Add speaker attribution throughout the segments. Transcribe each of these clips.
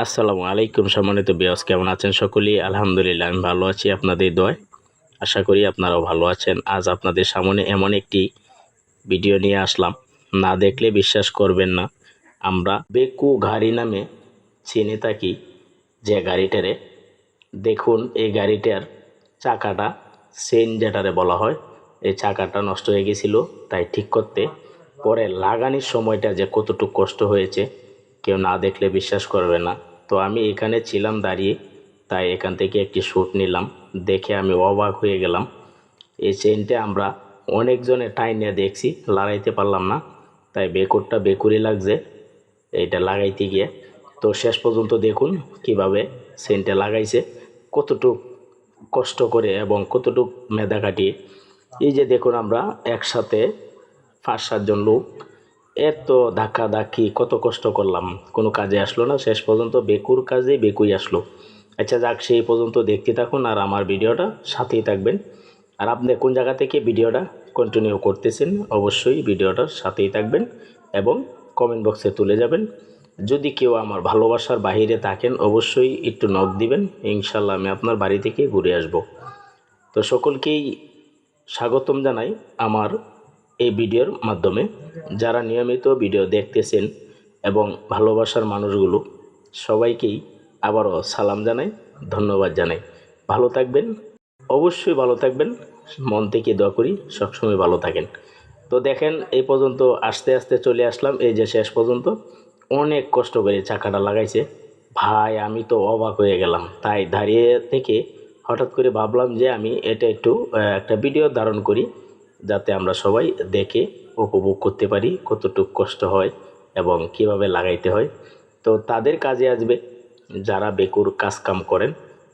Speaker 1: আসসালামু আলাইকুম সম্মানিত ভিউয়ার্স, কেমন আছেন সকলেই? আলহামদুলিল্লাহ আমি ভালো আছি আপনাদের দোয়ায়। আশা করি আপনারাও ভালো আছেন। আজ আপনাদের সামনে এমন একটি ভিডিও নিয়ে আসলাম, না দেখলে বিশ্বাস করবেন না। আমরা বেকু গাড়ি নামে চিনে থাকি যে গাড়িটারে। দেখুন, এই গাড়িটার চাকাটা, চেইন যেটারে বলা হয়, এই চাকাটা নষ্ট হয়ে গেছিল, তাই ঠিক করতে পরে লাগানোর সময়টা যে কতটুকু কষ্ট হয়েছে কেউ না দেখলে বিশ্বাস করবে না। তো আমি এখানে ছিলাম দাঁড়িয়ে, তাই এখান থেকে একটি শ্যুট নিলাম। দেখে আমি অবাক হয়ে গেলাম। এই চেইনটা আমরা অনেকজনে টাইনে দেখছি, লাগাইতে পারলাম না, তাই বেকুরটা বেকুরি লাগছে এইটা লাগাইতে গিয়ে। তো শেষ পর্যন্ত দেখুন কিভাবে চেইনটা লাগাইছে, কতটুক কষ্ট করে এবং কতটুক মেধা কাটিয়ে। এই যে দেখুন, আমরা একসাথে 5-7 জন লোক এত ধাক্কি কত কষ্ট করলাম, কোনো কাজে আসলো না। শেষ পর্যন্ত বেকুর কাজে বেকুই আসলো। আচ্ছা যাক, সেই পর্যন্ত দেখতে থাকুন আর আমার ভিডিওটা সাথেই থাকবেন। আর আপনি কোন জায়গা থেকে ভিডিওটা কন্টিনিউ করতেছেন অবশ্যই ভিডিওটার সাথেই থাকবেন এবং কমেন্ট বক্সে তুলে যাবেন। যদি কেউ আমার ভালোবাসার বাহিরে থাকেন অবশ্যই একটু নক দিবেন, ইনশাল্লাহ আমি আপনার বাড়ি থেকে ঘুরে আসব। তো সকলকেই স্বাগতম জানাই আমার এই ভিডিওর মাধ্যমে। যারা নিয়মিত ভিডিও দেখতেছেন এবং ভালোবাসার মানুষগুলো, সবাইকেই আবারও সালাম জানাই, ধন্যবাদ জানাই। ভালো থাকবেন, অবশ্যই ভালো থাকবেন। মন থেকে দোয়া করি সবসময় ভালো থাকেন। তো দেখেন, এই পর্যন্ত আস্তে আস্তে চলে আসলাম। এই যে শেষ পর্যন্ত অনেক কষ্ট করে চাকাটা লাগাইছে ভাই, আমি তো অবাক হয়ে গেলাম। তাই দাঁড়িয়ে থেকে হঠাৎ করে ভাবলাম যে আমি এটা একটু একটা ভিডিও ধারণ করি, যাতে আমরা সবাই দেখে উপভোগ করতে পারি কতটুকু কষ্ট হয় এবং কিভাবে লাগাইতে হয়। তো তাদের কাজে আসবে যারা বেকুর কাজ কাম করেন,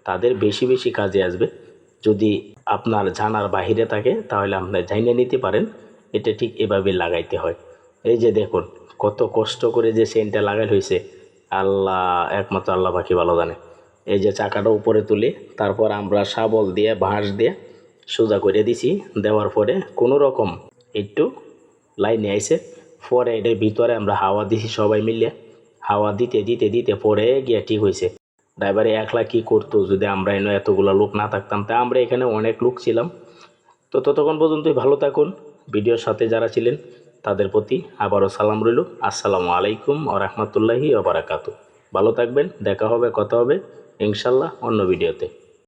Speaker 1: তাদের বেশি বেশি কাজে আসবে। যদি আপনার জানার বাহিরে থাকে তাহলে আপনি জানিয়ে নিতে পারেন এটা ঠিক এভাবে লাগাইতে হয়। এই যে দেখুন, কত কষ্ট করে যে চেইনটা লাগাই হয়েছে, আল্লাহ, একমাত্র আল্লাহ পাখি ভালো জানে। এই যে চাকাটা উপরে তুলে তারপর আমরা শাবল দিয়ে বাঁশ দিয়ে সোজা করে দিছি। দেওয়ার পরে কোনো রকম একটু লাইনে আইছে, পরে এটার ভিতরে আমরা হাওয়া দিছি সবাই মিলে। হাওয়া দিতে দিতে দিতে পরে গিয়ে ঠিক হয়েছে। ড্রাইভারে একলা কি করতো যদি আমরা এনে এতগুলো লোক না থাকতাম? তাই আমরা এখানে অনেক লোক ছিলাম। তো ততক্ষণ পর্যন্তই ভালো থাকুন। ভিডিওর সাথে যারা ছিলেন তাদের প্রতি আবারও সালাম রইল। আসসালামু আলাইকুম ওয়া রাহমাতুল্লাহি ওয়া বারাকাতুহু। ভালো থাকবেন, দেখা হবে, কথা হবে ইনশাল্লাহ অন্য ভিডিওতে।